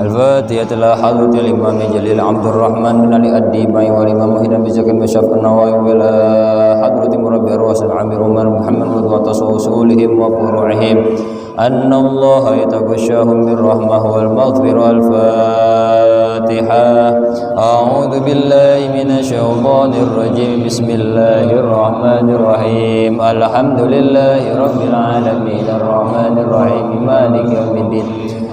الفاتحة إلى حضرة الإمام جليل عبد الرحمن بن علي الديباي والإمام محمد بن زكي بن شرف النووي وإلى حضرة مربي الرؤساء العامر عمر محمد وتصوصولهم وفروعهم أن الله يتغشاهم بالرحمة والمغفرة. الفاتحة. أعوذ بالله من الشيطان الرجيم. بسم الله الرحمن الرحيم. الحمد لله رب العالمين الرحمن الرحيم مالك يوم الدين.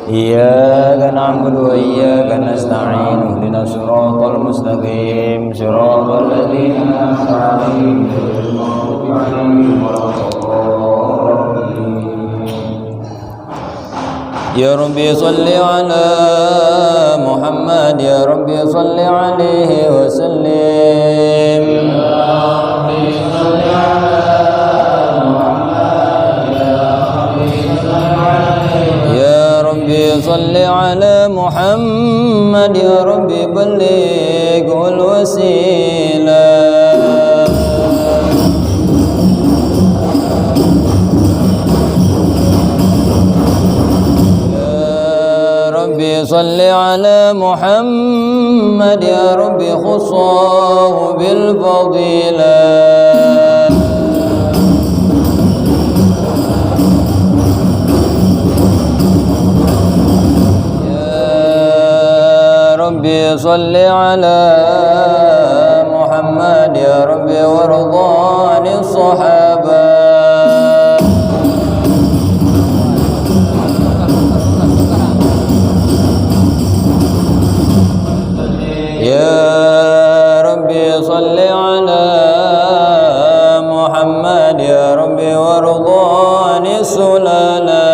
إياك نعبد وإياك نستعين. اهدنا الصراط المستقيم صراط الذين أنعمت عليهم غير المغضوب عليهم ولا الضالين. يا ربي صل على محمد يا ربي صل عليه وسلم. يا ربي صل على محمد يا ربي صل على محمد يا ربي بلغ الوسيلة. صل على محمد يا ربي خصه بالفضيلة. يا ربي صل على محمد يا ربي وارض عن الصحابة. يا ربي صل على محمد يا ربي وارض عن السلالة.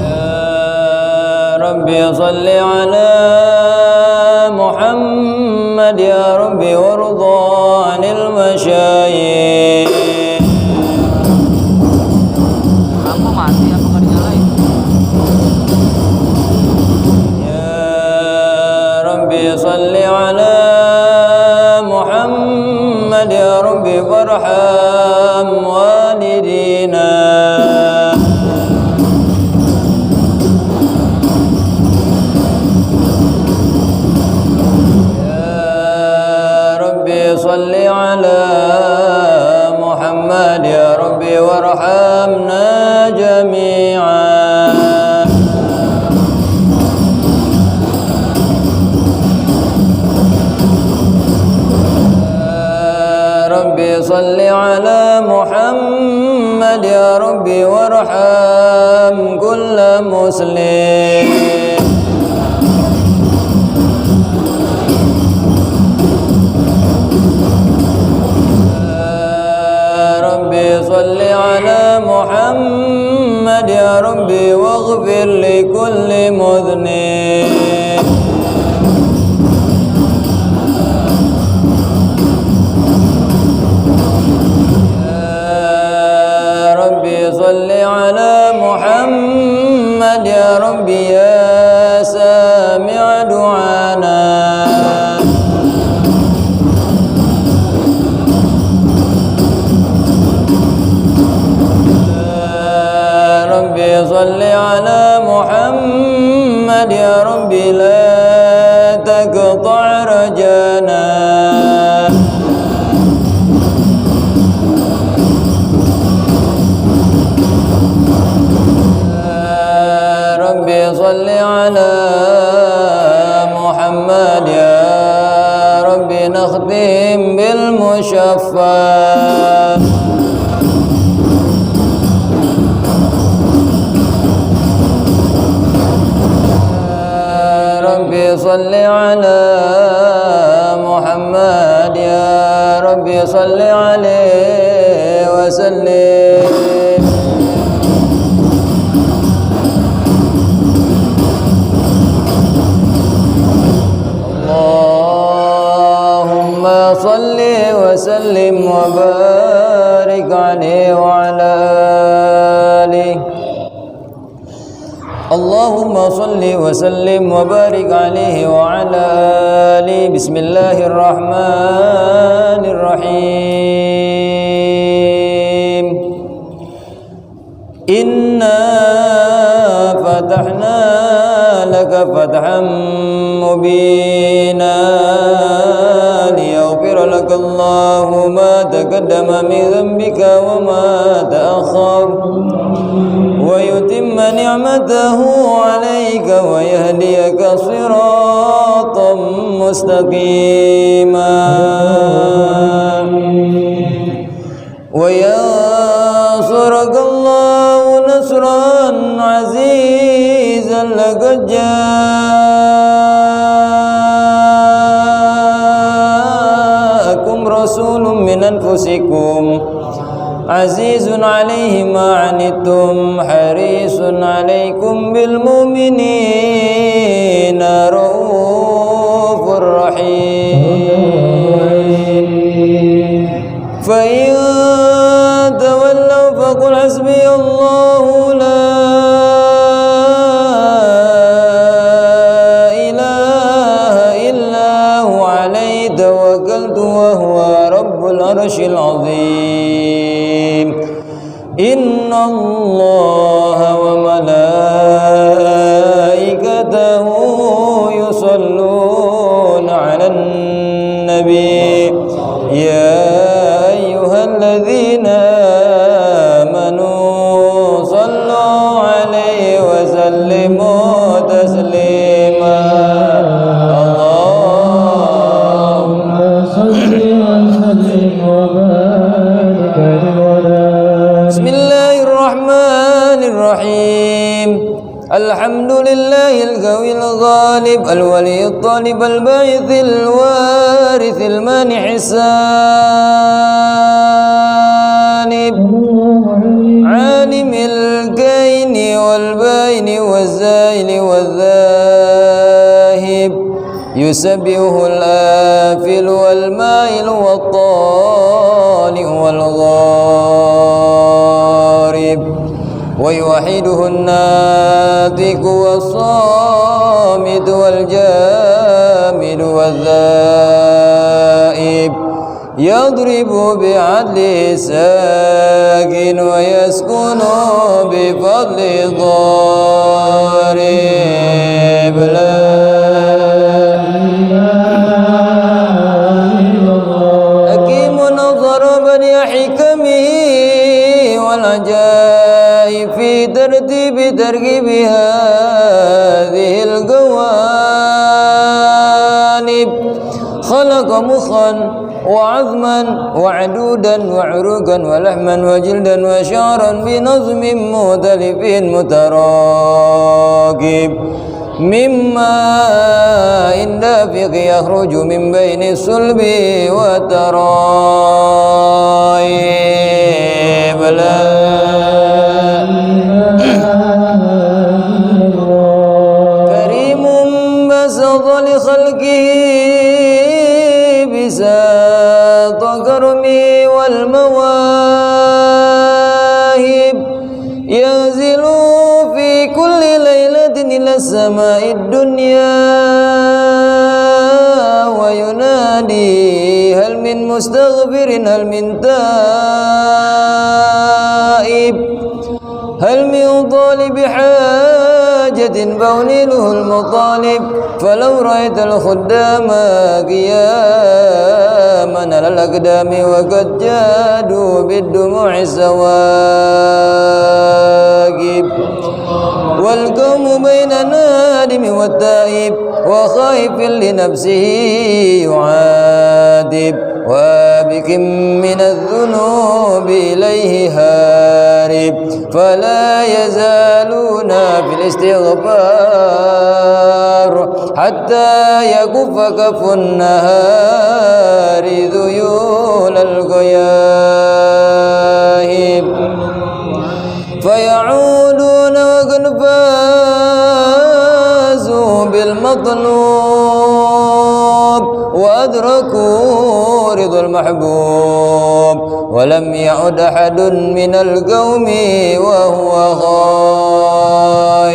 يا ربي صل على محمد يا ربي وارض عن المشايخ. صل على محمد يا ربي وارحم والدينا. يا ربي صل على محمد يا ربي وارحمنا جميعا. صل على محمد يا ربي وارحم كل مسلم. يا ربي صل على محمد يا ربي واغفر لكل مذنب. صل على محمد يا ربي يا سامع دعانا. يا ربي صل على محمد يا ربي لا تقطع رجانا. صل على محمد يا ربي نختم بالمشفى. يا ربي صل على محمد يا ربي صل عليه وسلم. اللهم صل وسلم وبارك عليه وعلى آله. اللهم صل وسلم وبارك عليه وعلى آله. بسم الله الرحمن الرحيم. إنا فتحنا لك فتحا مبينا ليغفر لك الله ما تقدم من ذنبك وما تأخر ويتم نعمته عليك ويهديك صراطا مستقيما وينصرك الله نصرا عزيزا لقد جاءكم رسول من أنفسكم عزيز عليه ما عنتم حريص عليكم بالمؤمنين رؤوف رحيم فإن تولوا فقل حسبي الله لا إله إلا هو عليه توكلت وهو رب العرش العظيم إن الله وملائكته يصلون على النبي يا أيها الذين آمنوا صلوا عليه وسلموا تسليما اللهم صل وسلم وبارك على بسم الله الرحمن الرحيم الحمد لله القوي الغالب الولي الطالب الباعث الوارث المانع السالب عالم الكين والبين والزائل والذاهب يسبحه الآفل والمائل والطالع والغارب ويوحده الناطق والصامت والجامد والذائب يضرب بعدل ساكن ويسكن بفضل ضارب لا حكيم ضرب لحكمه والعجائب في ترتيب تركيب هذه الجوانب خلق مخا وعظما وعدودا وعروقا ولحما وجلدا وشعرا بنظم مختلف متراكب مما إن دافق يخرج من بين الصلب والترايب كريم بسط لخلقه بساط كرمه والمواهب ينزل في كل ليلة إلى السماء الدنيا وينادي هل من مستغفر هل من تائب هل من طالب حاجة بونيله المطالب فلو رأيت الخدام قياما على الأقدام وقد جادوا بالدموع السواقب والقوم بين النادم والتائب وخائف لنفسه يعاتب وابك من الذنوب إليه هارب فلا يزالون في الاستغفار حتى يكف كف النهار ذيول الغياهب فيعودون وقد فازوا بالمطلوب وأدركوا رضا المحبوب ولم يعد أحد من القوم وهو غائب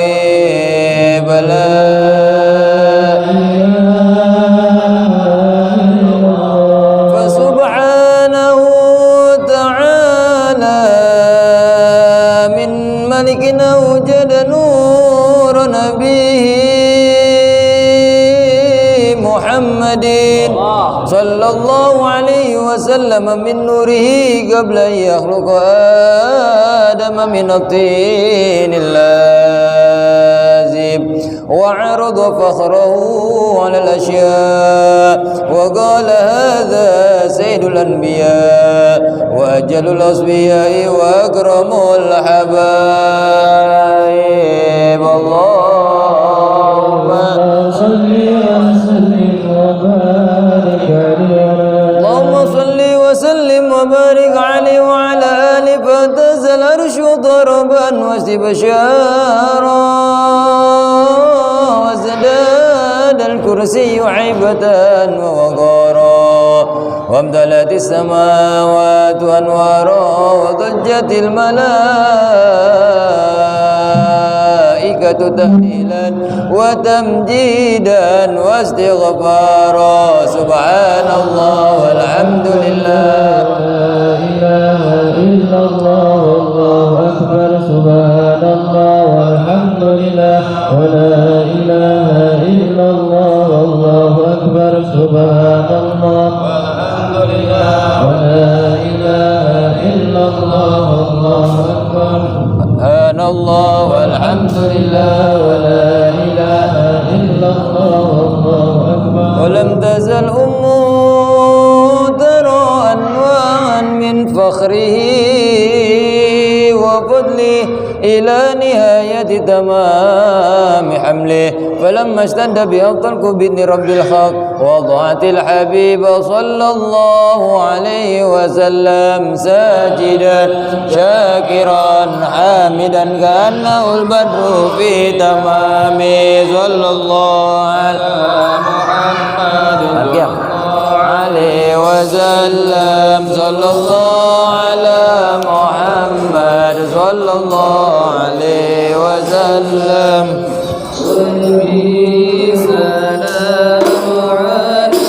فسبحانه تعالى من الله عليه وسلم من نوره قبل أن يخلق آدم من الطين اللازب وعرض فخره على الأشياء وقال هذا سيد الأنبياء وأجل الأصفياء وأكرم الحبايب اللهم صل وسلم وبارك عليه اللهم صل وسلم وبارك عليه وعلى آله فاهتز العرش ضربا واستبشارا وازداد الكرسي عيبة ووقارا وامتلأت السماوات أنوارا وضجت الملائكة تهليلا وتمجيدا واستغفارا سبحان الله والحمد لله لا إله إلا الله والله أكبر سبحان الله والحمد لله ولا إله إلا الله والله أكبر سبحان الله والحمد لله ولا إله إلا الله والله أكبر سبحان الله والحمد لله ولا إله إلا الله والله أكبر ولم تزل ترى أنواعا من فخره وفضله إلى نهاية تمام حمله فلما اشتد بها الطلق بإذن رب الحق وضعت الحبيب صلى الله عليه وسلم ساجدا شاكرا حامدا كأنه البدر في تمامه صلى الله على محمد عليه وسلم صلى الله على محمد صلى الله عليه وسلم سلام عليك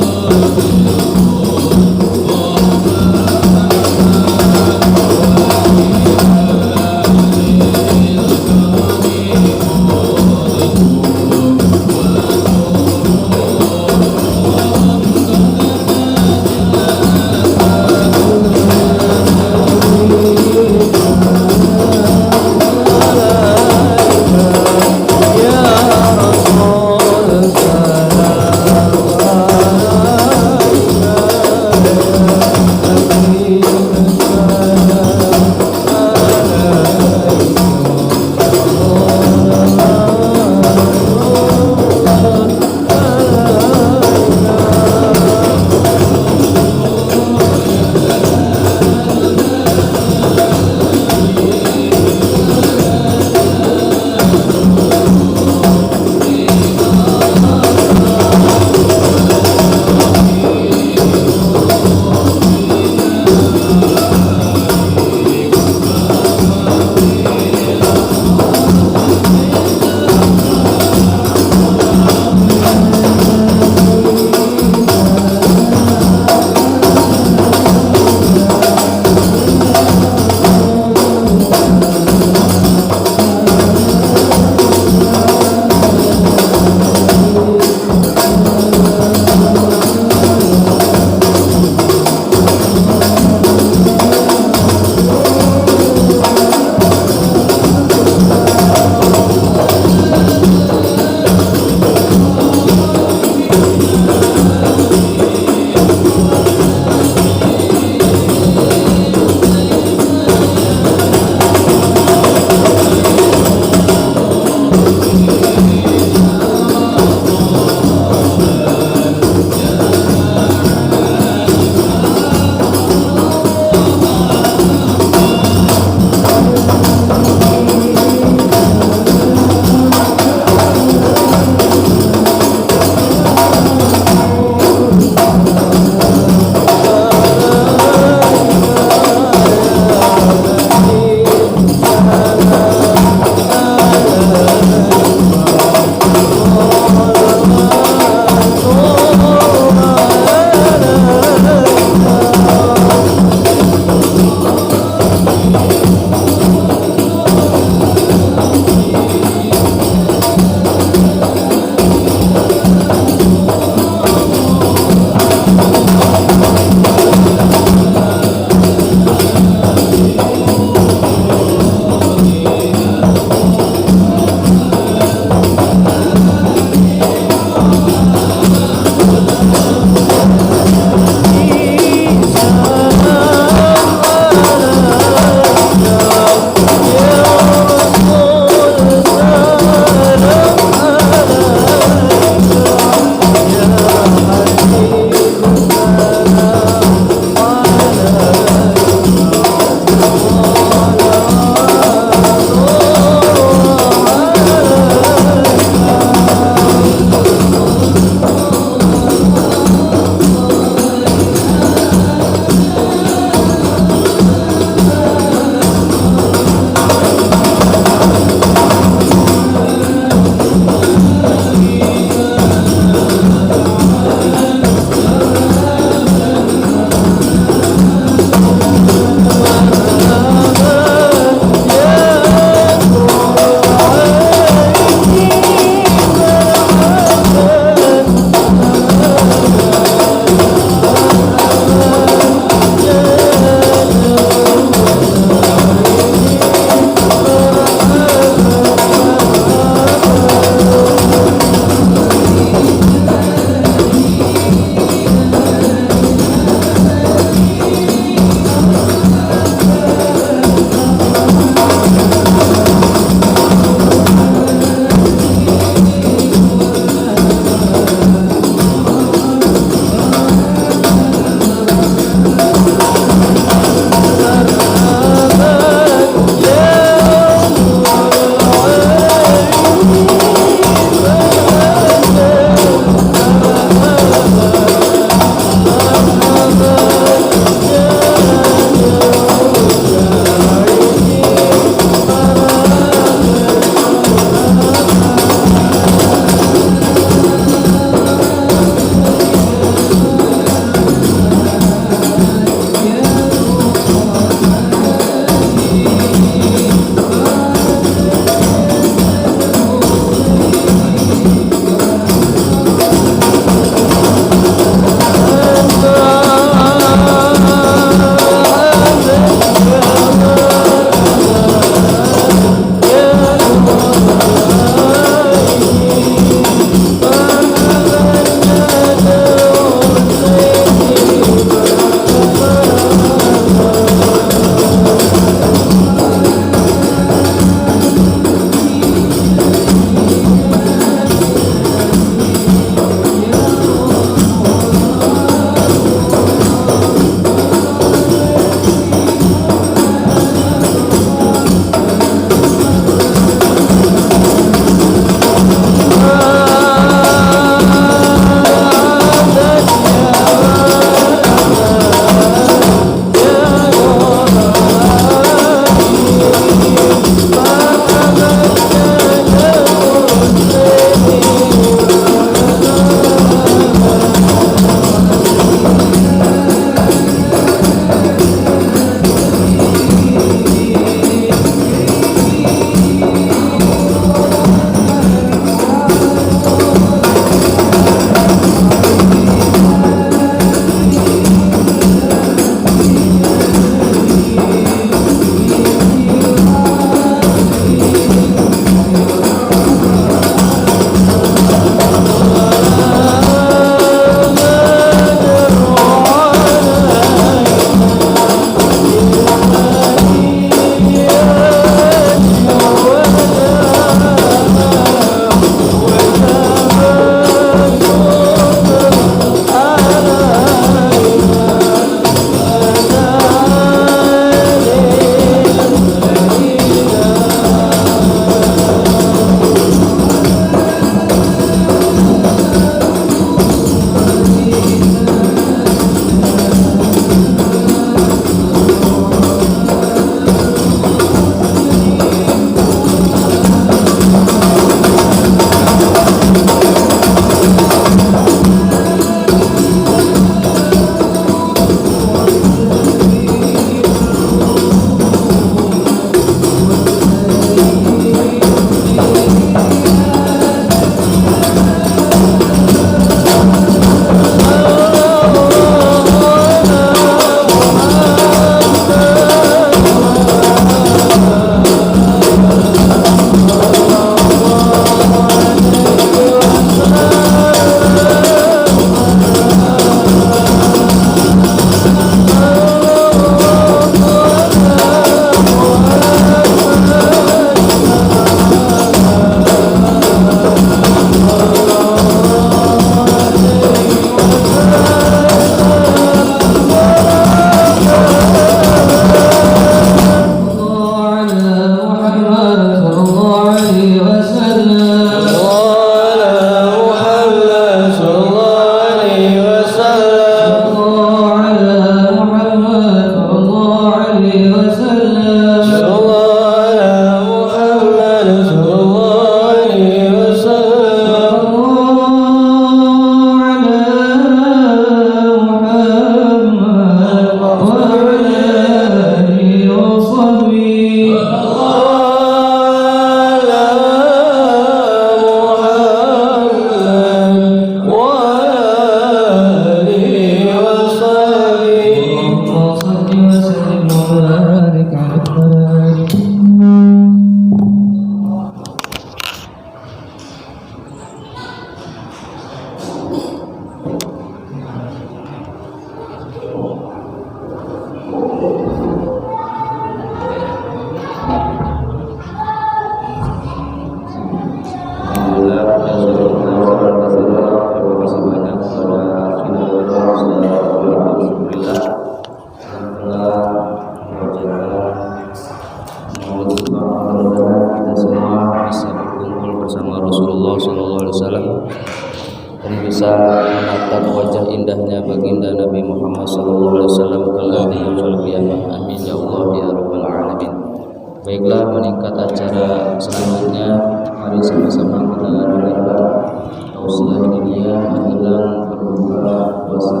Baiklah, meningkat acara selanjutnya, mari sama-sama kita dengarkan tausiah dia menjelang berbuka puasa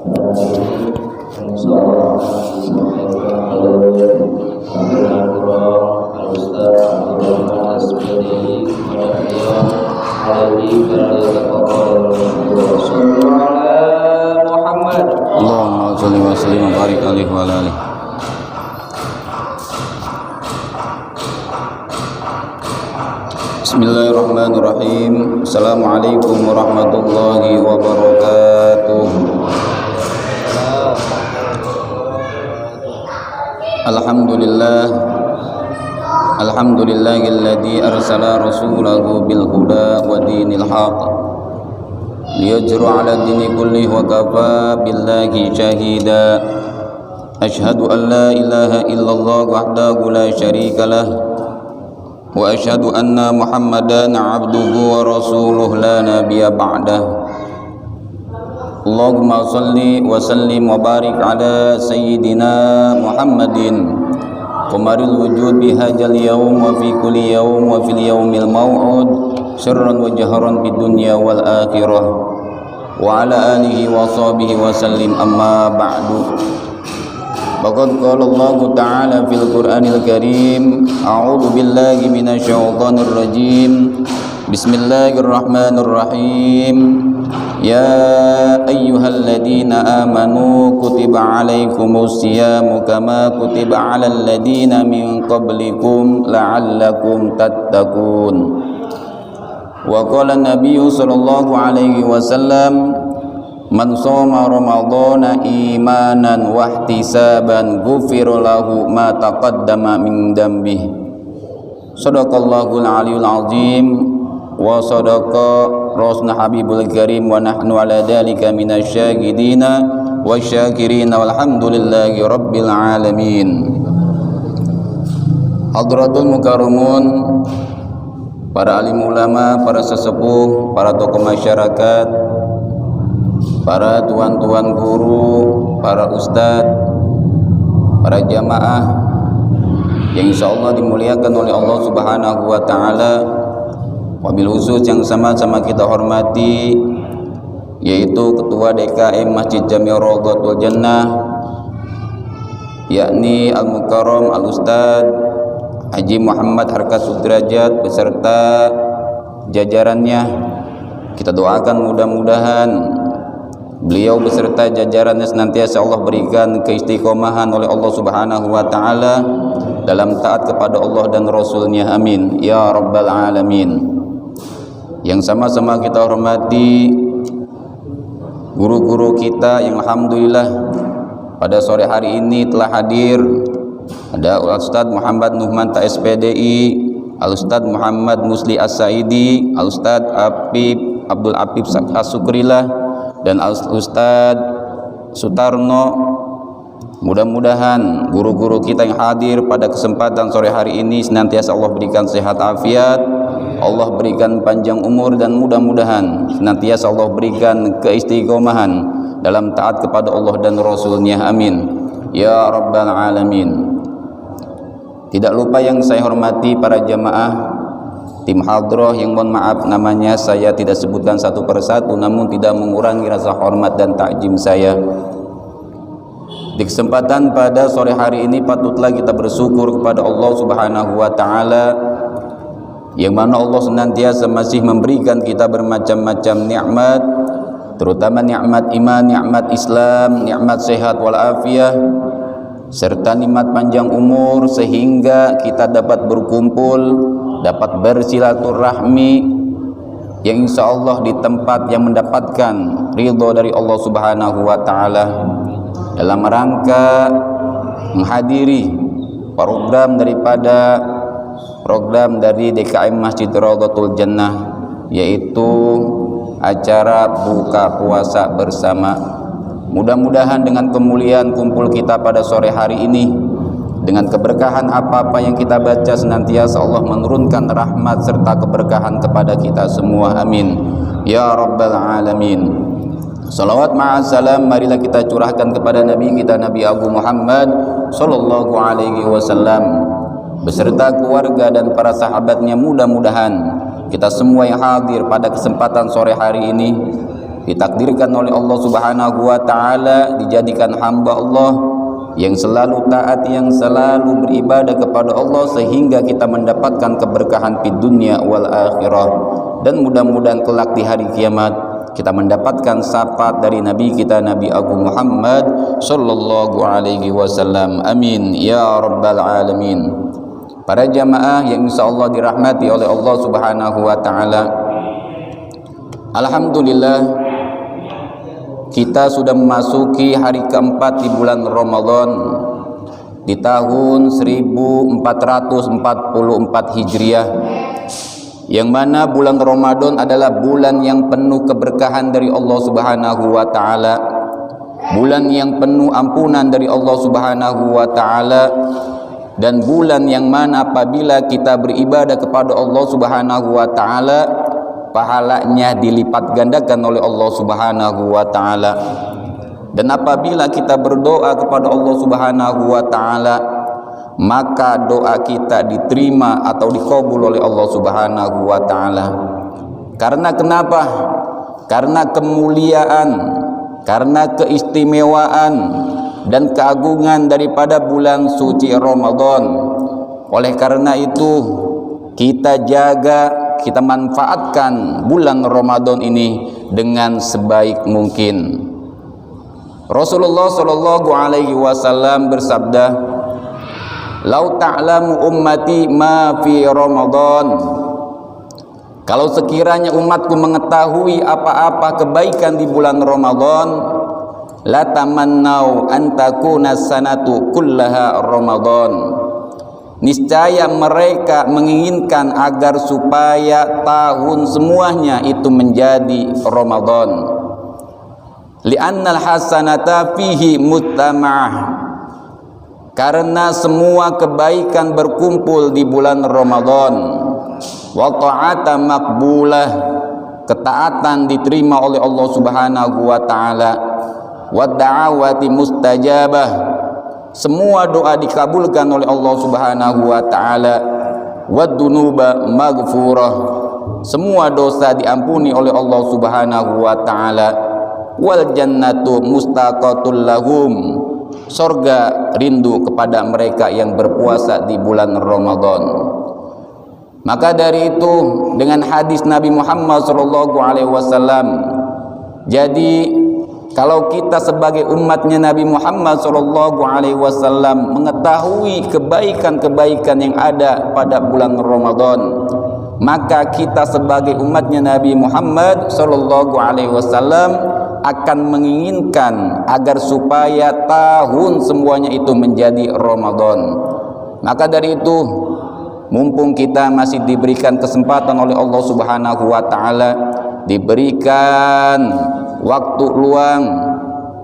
pada hari ini. Insyaallah disampaikan oleh Al-Qur'an Al-Ustaz Abdul Rahman SPD kepada beliau alaihi wa sallallahu Muhammad. Allahumma shalli wa sallim wa barik alaihi wa alihi. Bismillahirrahmanirrahim. Assalamualaikum warahmatullahi wabarakatuh. Alhamdulillahilladzi arsala rasulahu bil huda wa dinil haqq liyajru 'ala dini kullihi wa kafa billahi shahida. Asyhadu an la ilaha illallah wahdahu la syarika lah wa asyhadu anna Muhammadan 'abduhu wa rasuluhu la nabiyya ba'dah. Allahumma shalli wa sallim wa barik ala sayyidina Muhammadin qamaril wujud bihajal yawm wa fi kulli yawm wa fil yawmil maw'ud sirran wa jahran fid dunya wal akhirah wa ala alihi wa sahbihi wa sallim, amma ba'du. Faqad qala Allah Ta'ala fil Qur'anil Karim, a'udzu billahi minasy syaithanir rajim. Bismillahirrahmanirrahim. Ya ayyuhalladzina amanu kutiba 'alaikumus syiyamu kama kutiba 'alal ladzina min qablikum la'allakum tattaqun. Wa qala an-nabiyyu sallallahu alaihi wasallam, man shoma ramadhana imanan wa ihtisaban ghufira lahu ma taqaddama min dambihi. Shadaqallahul aliyyul azim wa sadaqa rasulna habibul karim wa nahnu ala dzalika minasyahidina wasyakirina walhamdulillahi rabbil alamin. Hadratul mukarramun, para alim ulama, para sesepuh, para tokoh masyarakat, para tuan-tuan guru, para ustadz, para jamaah yang insyaallah dimuliakan oleh Allah Subhanahu wa Ta'ala, wabil khusus yang sama-sama kita hormati, yaitu Ketua DKM Masjid Jami' Rawdatul Jannah, yakni Al-Mukarram Al-Ustadz Haji Muhammad Harkat Sudrajat beserta jajarannya. Kita doakan mudah-mudahan beliau beserta jajarannya senantiasa Allah berikan keistiqomahan oleh Allah Subhanahu wa Ta'ala dalam taat kepada Allah dan Rasulnya, amin ya rabbal alamin. Yang sama-sama kita hormati guru-guru kita yang alhamdulillah pada sore hari ini telah hadir. Ada Al-Ustadz Muhammad Nuhman TSPDI, Al-Ustadz Muhammad Musli As-Saidi, Al-Ustadz Abdul Apib As-Sukrillah, dan Al-Ustadz Sutarno Mudah-mudahan guru-guru kita yang hadir pada kesempatan sore hari ini senantiasa Allah berikan sehat afiat, Allah berikan panjang umur, dan mudah-mudahan senantiasa Allah berikan keistiqomahan dalam taat kepada Allah dan Rasul-Nya. Amin ya rabbal alamin. Tidak lupa yang saya hormati para jamaah tim hadroh yang mohon maaf namanya saya tidak sebutkan satu persatu, namun tidak mengurangi rasa hormat dan takjim saya. Di kesempatan pada sore hari ini patutlah kita bersyukur kepada Allah Subhanahu wa taala, yang mana Allah senantiasa masih memberikan kita bermacam-macam nikmat, terutama nikmat iman, nikmat Islam, nikmat sehat walafiat, serta nikmat panjang umur, sehingga kita dapat berkumpul, dapat bersilaturahmi yang insya Allah di tempat yang mendapatkan ridho dari Allah Subhanahu wa taala, dalam rangka menghadiri program dari DKM Masjid Raudhatul Jannah, yaitu acara buka puasa bersama. Mudah-mudahan dengan kemuliaan kumpul kita pada sore hari ini, dengan keberkahan apa-apa yang kita baca, senantiasa Allah menurunkan rahmat serta keberkahan kepada kita semua. Amin ya rabbal alamin. Salawat ma'asalam marilah kita curahkan kepada Nabi kita, Nabi Agung Muhammad sallallahu alaihi wasallam, beserta keluarga dan para sahabatnya. Mudah-mudahan kita semua yang hadir pada kesempatan sore hari ini ditakdirkan oleh Allah Subhanahu wa taala dijadikan hamba Allah yang selalu taat, yang selalu beribadah kepada Allah, sehingga kita mendapatkan keberkahan di dunia wal akhirah, dan mudah-mudahan kelak di hari kiamat kita mendapatkan syafaat dari Nabi kita, Nabi Agung Muhammad sallallahu alaihi wasallam. Amin ya rabbal alamin. Para jamaah yang insyaallah dirahmati oleh Allah Subhanahu wa taala, alhamdulillah kita sudah memasuki hari keempat di bulan Ramadan di tahun 1444 Hijriah, yang mana bulan Ramadan adalah bulan yang penuh keberkahan dari Allah Subhanahu wa taala, bulan yang penuh ampunan dari Allah Subhanahu wa taala, dan bulan yang mana apabila kita beribadah kepada Allah Subhanahu wa taala, pahalanya dilipat gandakan oleh Allah Subhanahu wa taala. Dan apabila kita berdoa kepada Allah Subhanahu wa taala, maka doa kita diterima atau dikabul oleh Allah Subhanahu wa taala. Karena kenapa? Karena kemuliaan, karena keistimewaan dan keagungan daripada bulan suci Ramadan. Oleh karena itu kita jaga, kita manfaatkan bulan Ramadan ini dengan sebaik mungkin. Rasulullah sallallahu alaihi wasallam bersabda, "Lau ta'lamu ummati ma fi Ramadan." Kalau sekiranya umatku mengetahui apa-apa kebaikan di bulan Ramadan, la tamannau an takuna sanatu kullaha Ramadan. Niscaya mereka menginginkan agar supaya tahun semuanya itu menjadi Ramadan. Li'annal hasanata fihi muttama'ah. Karena semua kebaikan berkumpul di bulan Ramadan. Wa ta'ata maqbulah, ketaatan diterima oleh Allah Subhanahu wa taala. Wa da'awati mustajabah, semua doa dikabulkan oleh Allah Subhanahu wa taala. Wa dunuba maghfurah, semua dosa diampuni oleh Allah Subhanahu wa taala. Wal jannatu mustaqatul lahum, surga rindu kepada mereka yang berpuasa di bulan Ramadan. Maka dari itu, dengan hadis Nabi Muhammad SAW, jadi kalau kita sebagai umatnya Nabi Muhammad SAW mengetahui kebaikan-kebaikan yang ada pada bulan Ramadan, maka kita sebagai umatnya Nabi Muhammad SAW akan menginginkan agar supaya tahun semuanya itu menjadi Ramadan. Maka dari itu, mumpung kita masih diberikan kesempatan oleh Allah Subhanahu wa taala, diberikan waktu luang,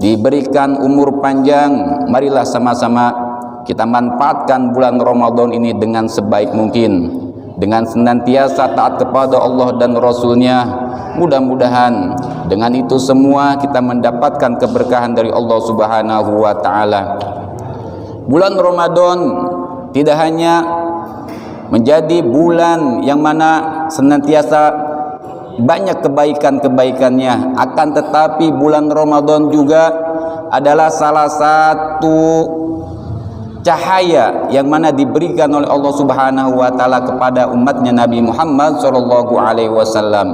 diberikan umur panjang. Marilah sama-sama kita manfaatkan bulan Ramadan ini dengan sebaik mungkin, dengan senantiasa taat kepada Allah dan Rasul-Nya. Mudah-mudahan dengan itu semua kita mendapatkan keberkahan dari Allah Subhanahu wa taala. Bulan Ramadan tidak hanya menjadi bulan yang mana senantiasa banyak kebaikan-kebaikannya, akan tetapi bulan Ramadan juga adalah salah satu cahaya yang mana diberikan oleh Allah Subhanahu wa taala kepada umatnya Nabi Muhammad sallallahu alaihi wasallam.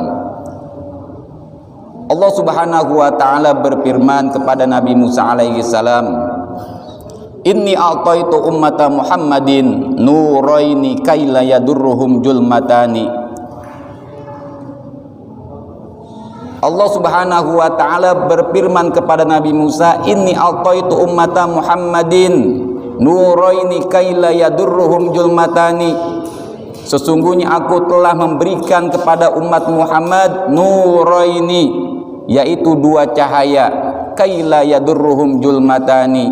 Allah Subhanahu wa taala berfirman kepada Nabi Musa alaihi salam, "Inni a'taitu ummata Muhammadin nuraini kaila yadurruhum julmatani." Allah Subhanahu wa taala berfirman kepada Nabi Musa, "Inni a'taitu ummata Muhammadin nuraini kaila yadurruhum julmatani." Sesungguhnya aku telah memberikan kepada umat Muhammad nuraini, yaitu dua cahaya, kaila yadurruhum julmatani,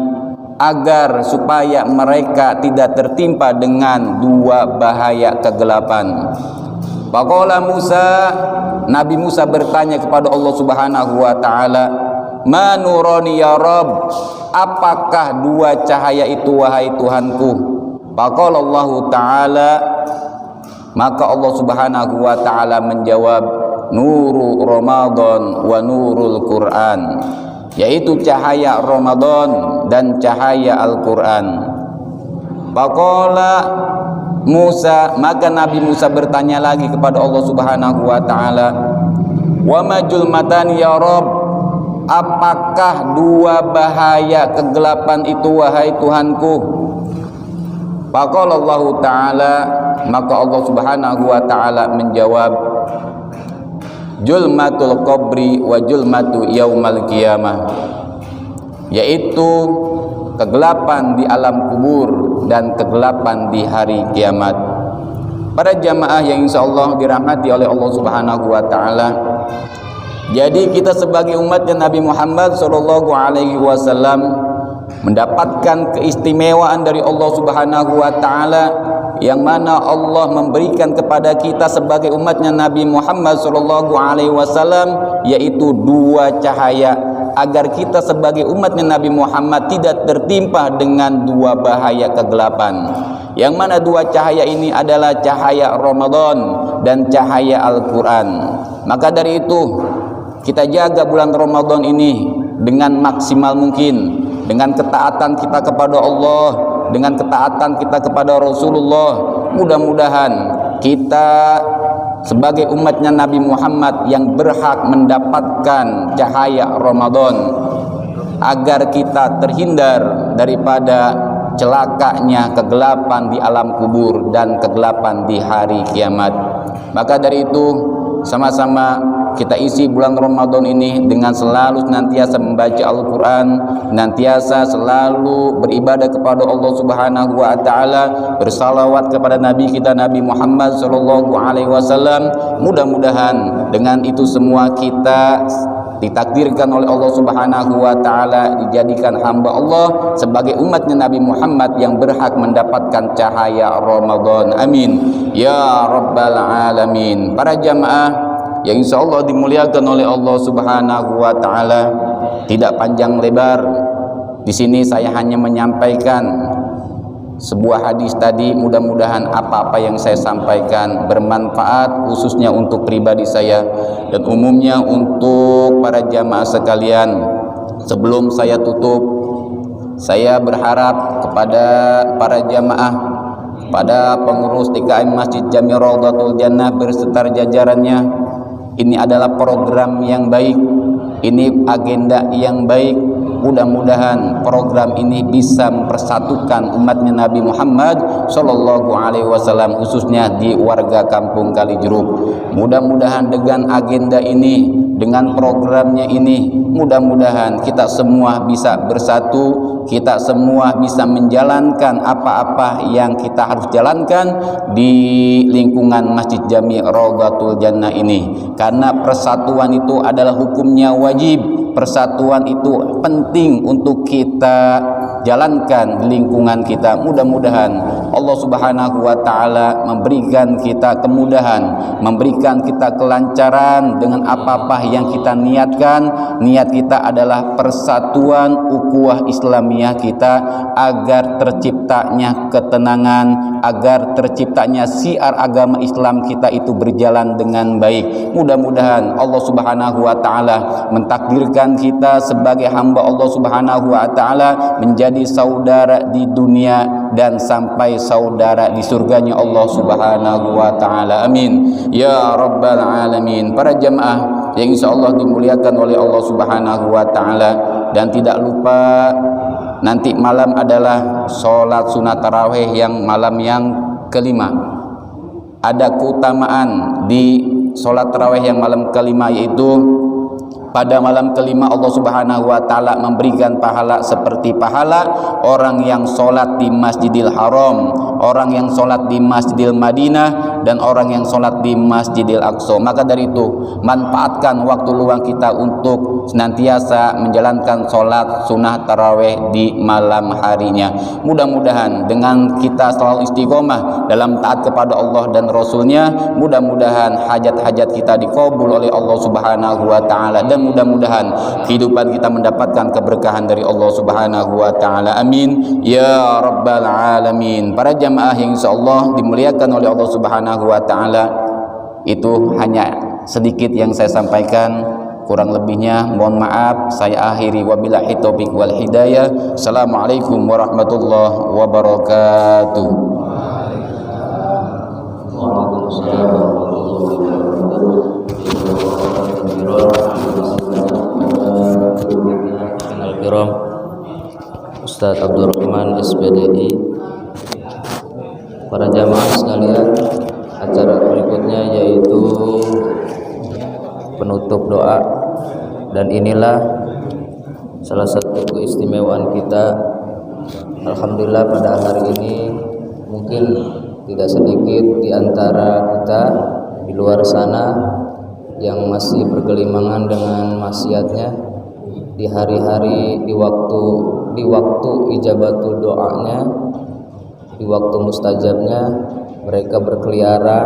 agar supaya mereka tidak tertimpa dengan dua bahaya kegelapan. Faqala Musa, Nabi Musa bertanya kepada Allah Subhanahu wa taala, "Ma nurani ya Rabb?" Apakah dua cahaya itu wahai Tuhanku? Faqala Allah taala, maka Allah Subhanahu wa taala menjawab, "Nuru Ramadan wa nurul Quran." Yaitu cahaya Ramadan dan cahaya Al-Quran. Faqala Musa, maka Nabi Musa bertanya lagi kepada Allah Subhanahu wa taala, "Wa ma julmatani ya Rabb?" Apakah dua bahaya kegelapan itu wahai Tuhanku? Faqala Allah taala, maka Allah Subhanahu wa taala menjawab, "Julmatul qabri wa julmatu yaumal qiyamah." Yaitu kegelapan di alam kubur dan kegelapan di hari kiamat. Para jamaah yang insyaallah dirahmati oleh Allah Subhanahu wa taala, jadi kita sebagai umatnya Nabi Muhammad sallallahu alaihi wasallam mendapatkan keistimewaan dari Allah Subhanahu wa taala, yang mana Allah memberikan kepada kita sebagai umatnya Nabi Muhammad sallallahu alaihi wasallam, yaitu dua cahaya, agar kita sebagai umatnya Nabi Muhammad tidak tertimpa dengan dua bahaya kegelapan. Yang mana dua cahaya ini adalah cahaya Ramadan dan cahaya Al-Quran. Maka dari itu kita jaga bulan Ramadan ini dengan maksimal mungkin, dengan ketaatan kita kepada Allah, dengan ketaatan kita kepada Rasulullah. Mudah-mudahan kita sebagai umatnya Nabi Muhammad yang berhak mendapatkan cahaya Ramadan, agar kita terhindar daripada celakanya kegelapan di alam kubur dan kegelapan di hari kiamat. Maka dari itu sama-sama kita isi bulan Ramadan ini dengan selalu senantiasa membaca Al-Quran, senantiasa selalu beribadah kepada Allah Subhanahu wa taala, bersalawat kepada Nabi kita Nabi Muhammad sallallahu alaihi wasallam. Mudah-mudahan dengan itu semua kita ditakdirkan oleh Allah Subhanahu wa taala dijadikan hamba Allah sebagai umatnya Nabi Muhammad yang berhak mendapatkan cahaya Ramadan. Amin ya rabbal alamin. Para jamaah yang insyaallah dimuliakan oleh Allah Subhanahu wa taala, tidak panjang lebar di sini saya hanya menyampaikan sebuah hadis tadi. Mudah-mudahan apa-apa yang saya sampaikan bermanfaat, khususnya untuk pribadi saya dan umumnya untuk para jamaah sekalian. Sebelum saya tutup, saya berharap kepada para jamaah, pada pengurus TKM Masjid Jami Raudhatul Jannah berserta jajarannya, ini adalah program yang baik, ini agenda yang baik. Mudah-mudahan program ini bisa mempersatukan umatnya Nabi Muhammad sallallahu alaihi wasallam, khususnya di warga kampung Kalijeruk. Mudah-mudahan dengan agenda ini, dengan programnya ini, mudah-mudahan kita semua bisa bersatu, kita semua bisa menjalankan apa-apa yang kita harus jalankan di lingkungan Masjid Jami Raudhatul Jannah ini. Karena persatuan itu adalah hukumnya wajib. persatuan itu penting untuk kita jalankan di lingkungan kita. Mudah-mudahan Allah Subhanahu wa taala memberikan kita kemudahan, memberikan kita kelancaran dengan apa-apa yang kita niatkan. Niat kita adalah persatuan ukhuwah Islamiyah kita, agar terciptanya ketenangan, agar terciptanya syiar agama Islam kita itu berjalan dengan baik. Mudah-mudahan Allah Subhanahu wa taala mentakdirkan kita sebagai hamba Allah Subhanahu wa taala menjadi saudara di dunia dan sampai saudara di surganya Allah Subhanahu wa taala. Amin ya rabbal alamin. Para jamaah yang insyaallah dimuliakan oleh Allah Subhanahu wa taala, dan tidak lupa nanti malam adalah sholat sunat tarawih yang malam yang kelima. Ada keutamaan di sholat tarawih yang malam kelima, yaitu pada malam kelima Allah Subhanahu wa taala memberikan pahala seperti pahala orang yang sholat di Masjidil Haram, orang yang sholat di Masjidil Madinah, dan orang yang sholat di Masjidil Aqsa. Maka dari itu, manfaatkan waktu luang kita untuk senantiasa menjalankan sholat sunnah tarawih di malam harinya. Mudah-mudahan dengan kita selalu istiqomah dalam taat kepada Allah dan Rasulnya, mudah-mudahan hajat-hajat kita dikabul oleh Allah Subhanahu wa taala, dan mudah-mudahan kehidupan kita mendapatkan keberkahan dari Allah Subhanahu wa taala. Amin ya rabbal alamin. Para jamaah yang insyaallah dimuliakan oleh Allah Subhanahu wa taala, itu hanya sedikit yang saya sampaikan, kurang lebihnya mohon maaf. Saya akhiri, wabillahi taufiq wal hidayah. Assalamualaikum warahmatullahi wabarakatuh. Waalaikumsalam warahmatullahi wabarakatuh. Ustaz Abdurrahman SPDI, para jamaah sekalian, acara berikutnya yaitu penutup doa, dan inilah salah satu keistimewaan kita. Alhamdulillah pada hari ini mungkin tidak sedikit di antara kita di luar sana yang masih bergelimangan dengan maksiatnya. Di hari-hari, di waktu ijabatul doanya, di waktu mustajabnya, mereka berkeliaran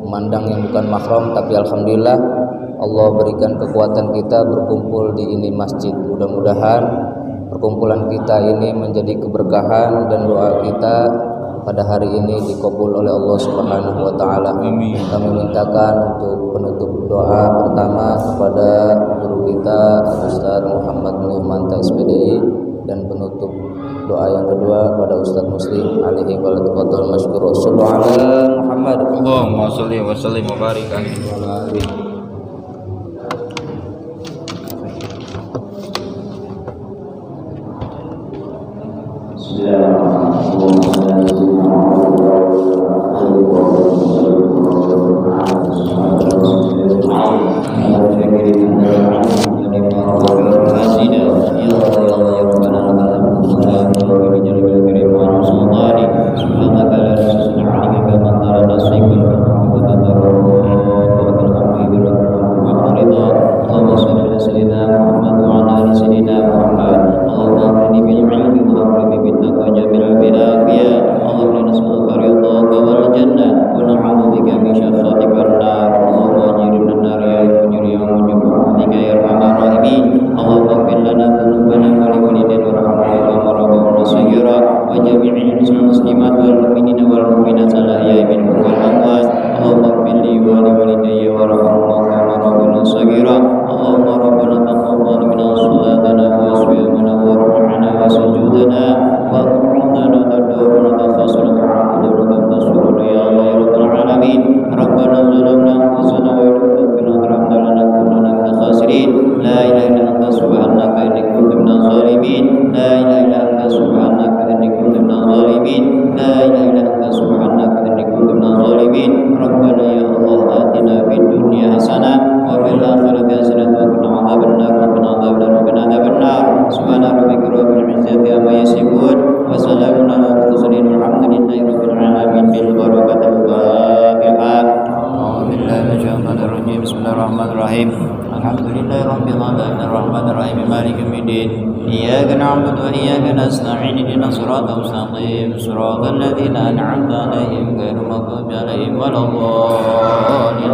memandang yang bukan mahram, tapi alhamdulillah Allah berikan kekuatan kita berkumpul di ini masjid. Mudah-mudahan perkumpulan kita ini menjadi keberkahan, dan doa kita pada hari ini dikabul oleh Allah Subhanahu wa taala. Amin. Kami mintakan untuk penutup doa pertama kepada guru kita Ustaz Muhammad Nuh Manta SPDI, dan penutup doa yang kedua kepada Ustaz Muslim alaihi waladul masykur. Sallallahu alaihi Muhammad. Allahumma shalli wa sallim wa barik alaihi. Bismillahirrahmanirrahim. الحمد لله رب العالمين الرحمن الرحيم مالك يوم الدين إياك نعبد وإياك نستعين اهدنا الصراط المستقيم صراط الذين أنعمت عليهم غير المغضوب عليهم ولا الضالين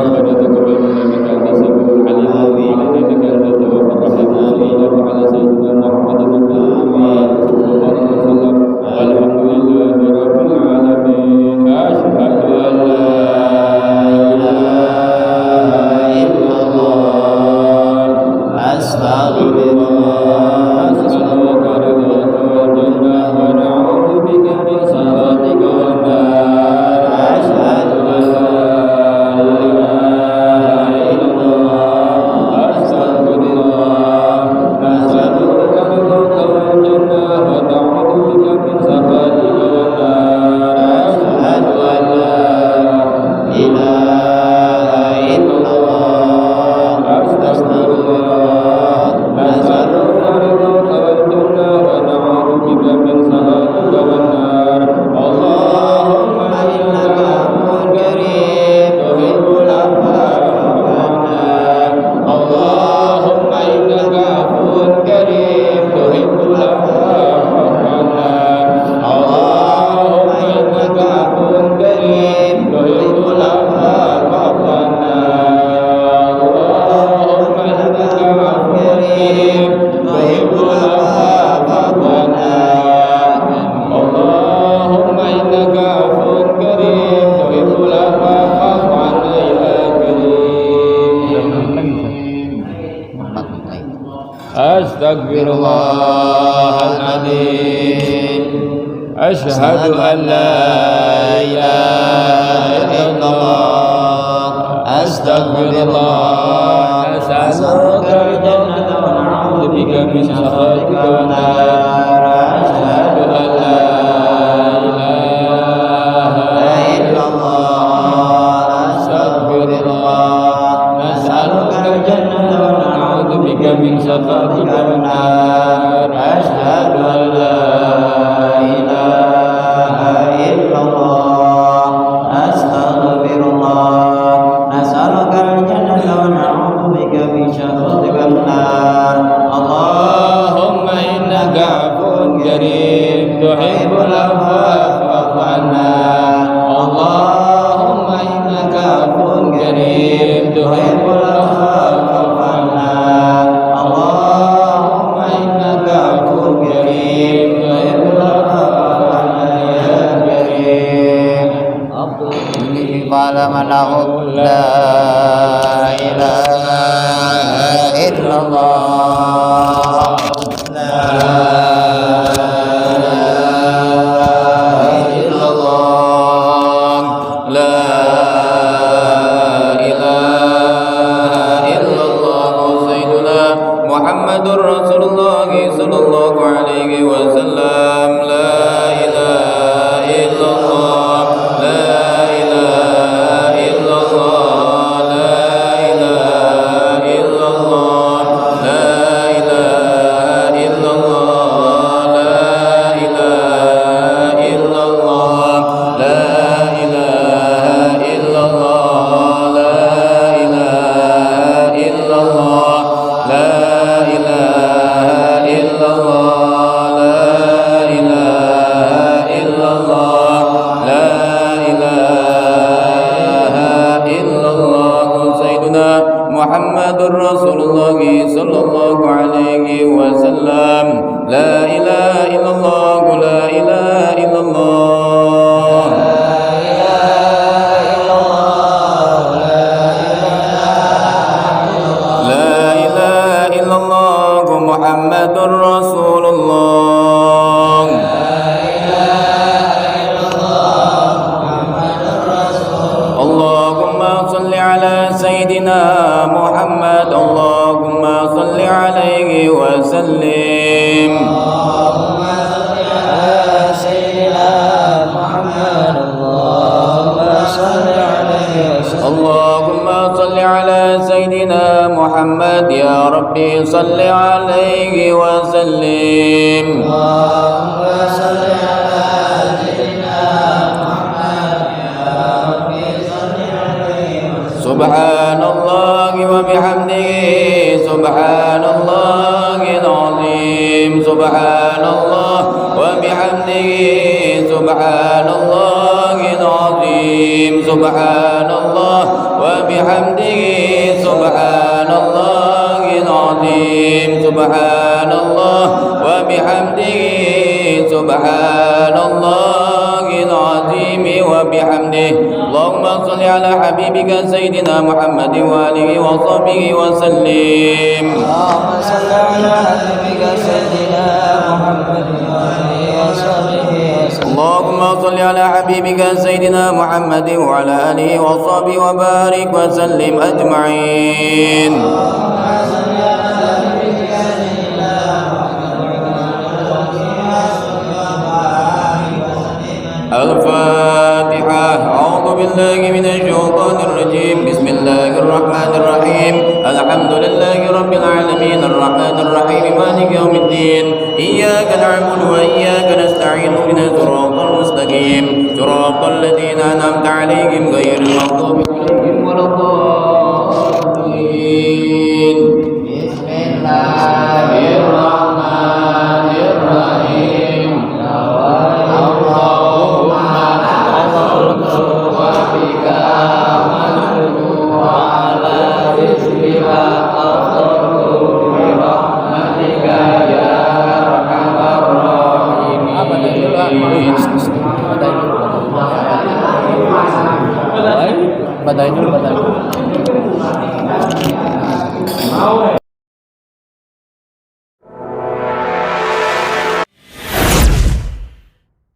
Astagfirullahaladzim. Asyhadu an la ilaha illallah. Astagfirullah. Nas'aluka al-jannata wa na'udzu bika min sakhatika wan nar. Asyhadu an la ilaha illallah. Astagfirullah. Nas'aluka al-jannata wa na'udzu bika min sakhatika wan nar. Asyhadu an la ilaha illallah. Astaghfirullah. Nas'aluka al-jannata wa na'udzu bika min sakhatika wan nar. Allahumma innaka 'afuwun karim tuhibbul 'afwa fa'fu 'anna. Allahumma innaka 'afuwun karim tuhibbul 'afwa fa'fu 'anna. Allahumma innaka 'afuwun karim tuhibbul 'afwa fa'fu 'anna ya karim. Qala man la ilaha illallah la ilaha illallah la ilaha illallah sayyiduna Muhammadur Rasulullah sallallahu alaihi wasallam la ilaha illallah la Muhammadur Rasulullah sallallahu alaihi wasallam la ilaha illallah la ilaha illallah la ilaha illallah Muhammadur Rasulullah Allahumma salli ala sayyidina Muhammad Allahumma salli alaihi wa sallim Allahumma salli ala sayyidina Muhammad Allahumma salli alaihi wa sallim Allahumma salli ala sayyidina Muhammad ya Rabbi salli alaihi wa sallim Allahumma salli ala sayyidina Muhammad ya Rabbi salli alaihi wa sallim Subhanallah wa bihamdihi سبحان الله العظيم سبحان الله وبحمده سبحان الله العظيم سبحان الله وبحمده سبحان الله العظيم سبحان الله وبحمده سبحان الله العظيم وبحمده اللهم صل على حبيبك سيدنا محمد وآله وصحبه وسلم اللهم صل على حبيبك سيدنا محمد وآله وصحبه وسلم اللهم صل على حبيبك سيدنا محمد وعلى آله وصحبه وبارك وسلم أجمعين الفاتحة أعوذ بالله من الشيطان الرجيم بسم الله الرحمن الرحيم الحمد لله رب العالمين الرحمن الرحيم مالك يوم الدين إياك نعبد وإياك نستعين اهدنا الصراط المستقيم صراط الذين أنعمت عليهم غير المغضوب عليهم ولا الضالين بسم الله الرحمن الرحيم اللهم أسألك وبك أمنت وعلى رزقك أفضل برحمتك يا أرحم الراحمين Badai dulu, badai.